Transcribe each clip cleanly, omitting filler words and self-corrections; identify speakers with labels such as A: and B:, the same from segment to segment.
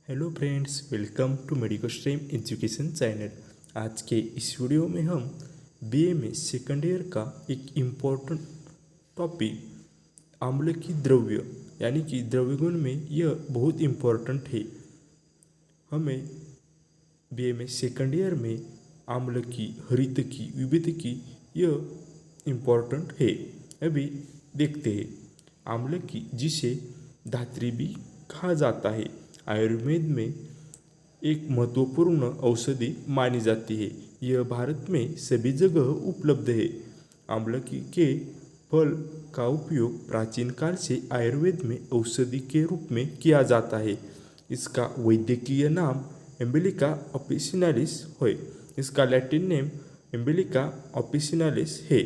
A: Hello friends, welcome to Medico Stream Education channel. आज के इस वीडियो में हम बीए में सेकंड ईयर का एक इम्पोर्टेंट टॉपिक आम्ल की द्रव्य यानी कि द्रव्य गुण में यह बहुत इम्पोर्टेंट है। हमें बीए में सेकंड ईयर में आम्ल की, हरित की, विविध की यह इम्पोर्टेंट है। अभी देखते हैं आम्ल की, जिसे धात्री भी कहा जाता है, आयुर्वेद में एक महत्वपूर्ण औषधि मानी जाती है। यह भारत में सभी जगह उपलब्ध है। आंवला के फल का उपयोग प्राचीन काल से आयुर्वेद में औषधि के रूप में किया जाता है। इसका वैद्यकीय नाम एम्बिलिका ऑफिसिनालिस है। इसका लैटिन नेम एम्बिलिका ऑफिसिनालिस है।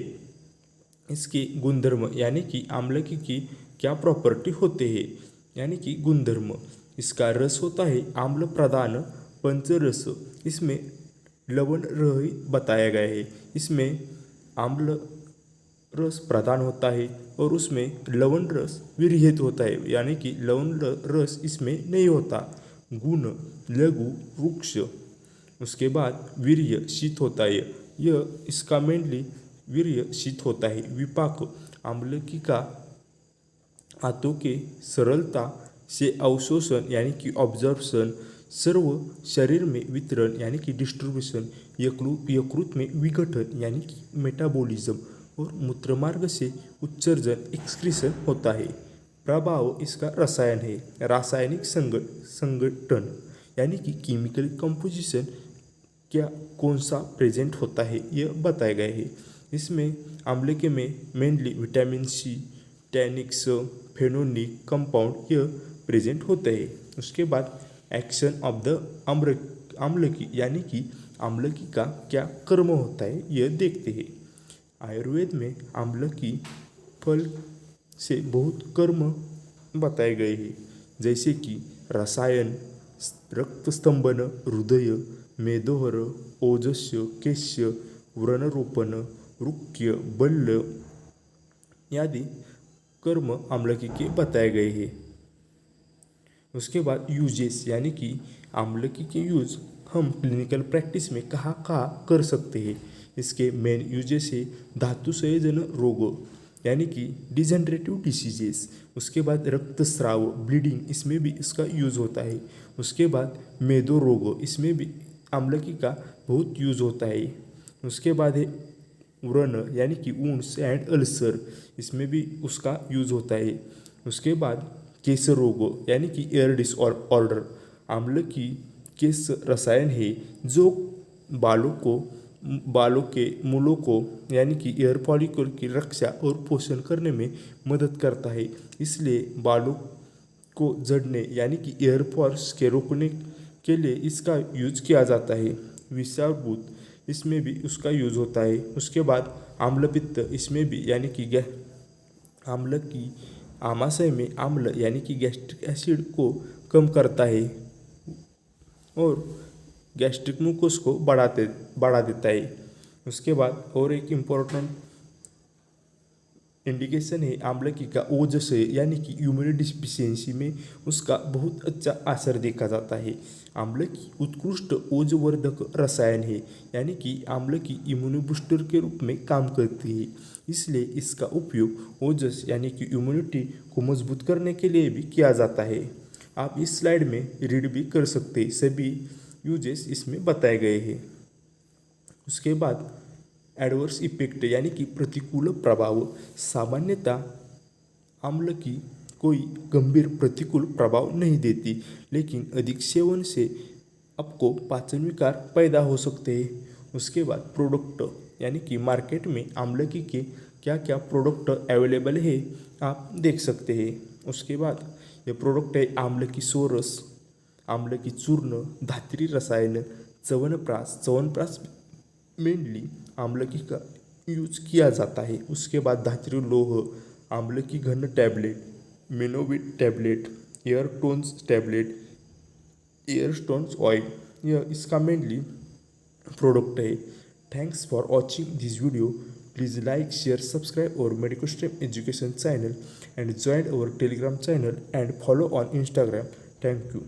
A: इसके गुणधर्म यानी कि आंवला की क्या प्रॉपर्टी होते हैं, यानी कि गुणधर्म। इसका रस होता है आम्ल प्रधान पंचरस। इसमें लवण रहित बताया गया है। इसमें आम्ल रस प्रधान होता है और उसमें लवण रस विरहित होता है, यानी कि लवण रस इसमें नहीं होता। गुण लघु वृक्ष। उसके बाद वीर्य शीत होता है। यह इसका मेनली वीर्य शीत होता है। विपाक आम्लकी का हाथों के सरलता से अवशोषण यानी कि ऑब्जर्प्शन, सर्व शरीर में वितरण यानी कि डिस्ट्रीब्यूशन, यकृत में विघटन यानी कि मेटाबॉलिज्म और मूत्रमार्ग से उत्सर्जन एक्सक्रीशन होता है। प्रभाव इसका रसायन है। रासायनिक संगठन यानी कि केमिकल कंपोजिशन क्या कौन सा प्रेजेंट होता है यह बताया गया है। इसमें आम्ल के में मेनली विटामिन सी, टैनिक्स, फेनोनिक कंपाउंड यह प्रेजेंट होते हैं। उसके बाद एक्शन ऑफ द आम्लकी यानी कि आम्लकी का क्या कर्म होता है यह देखते हैं। आयुर्वेद में आम्लकी फल से बहुत कर्म बताए गए हैं, जैसे कि रसायन, रक्तस्तंभन, हृदय, मेदोहर, ओजस्य, केश्य, व्रणरोपण, रुक्य, बल्ल आदि कर्म आम्लकी के बताए गए हैं। उसके बाद यूजेस यानी कि आम्लकी के यूज हम क्लिनिकल प्रैक्टिस में कहाँ कहाँ कर सकते हैं। इसके मेन यूजेस है धातु संयोजन रोग यानी कि डिजेनरेटिव डिसीजेस। उसके बाद रक्तस्राव ब्लीडिंग, इसमें भी इसका यूज होता है। उसके बाद मेदो रोग, इसमें भी आम्लकी का बहुत यूज होता है। उसके बाद है व्रण यानी कि वुंड्स एंड अल्सर, इसमें भी उसका यूज होता है। उसके बाद केस रोग यानी कि एयर डिसऑर्डर, आम्ल की केस रसायन है जो बालों के मूलों को यानी कि एयर फॉलिकल की रक्षा और पोषण करने में मदद करता है। इसलिए बालों को झड़ने यानी कि एयर फॉल्स के रोकने के लिए इसका यूज किया जाता है। विषाभूत, इसमें भी उसका यूज होता है। उसके बाद आम्लपित्त, इसमें भी यानी कि आम्ल की आमाशय में आम्ल यानी कि गैस्ट्रिक एसिड को कम करता है और गैस्ट्रिक मुकोस को बढ़ा देता है। उसके बाद और एक इम्पोर्टेंट इंडिकेशन है आम्लकी का ओजस है, यानी कि इम्यूनिटी डिफिशियंसी में उसका बहुत अच्छा असर देखा जाता है। आम्लकी उत्कृष्ट ओजवर्धक रसायन है, यानी कि आम्लकी इम्यूनो बूस्टर के रूप में काम करती है। इसलिए इसका उपयोग ओजस यानी कि इम्यूनिटी को मजबूत करने के लिए भी किया जाता है। आप इस स्लाइड में रीड भी कर सकते हैं, सभी यूजेस इसमें बताए गए हैं। उसके बाद एडवर्स इफेक्ट यानी कि प्रतिकूल प्रभाव। सामान्यतः आम्लकी कोई गंभीर प्रतिकूल प्रभाव नहीं देती, लेकिन अधिक सेवन से आपको पाचन विकार पैदा हो सकते हैं। उसके बाद प्रोडक्ट यानी कि मार्केट में आम्लकी के क्या क्या प्रोडक्ट अवेलेबल है आप देख सकते हैं। उसके बाद ये प्रोडक्ट है आम्लकी सोरस, आम्लकी चूर्ण, धात्री रसायन, च्यवनप्राश मेनली आम्लकी का यूज किया जाता है। उसके बाद धात्री Loh, Amlaki Ghan tablet, Menovit tablet, एयर टोन्स टैबलेट, एयर स्टोन्स ऑयल, यह इसका मेनली प्रोडक्ट है। Thanks for watching this video. Please like, share, subscribe our medical stream education channel and join our telegram channel and follow on Instagram. Thank you.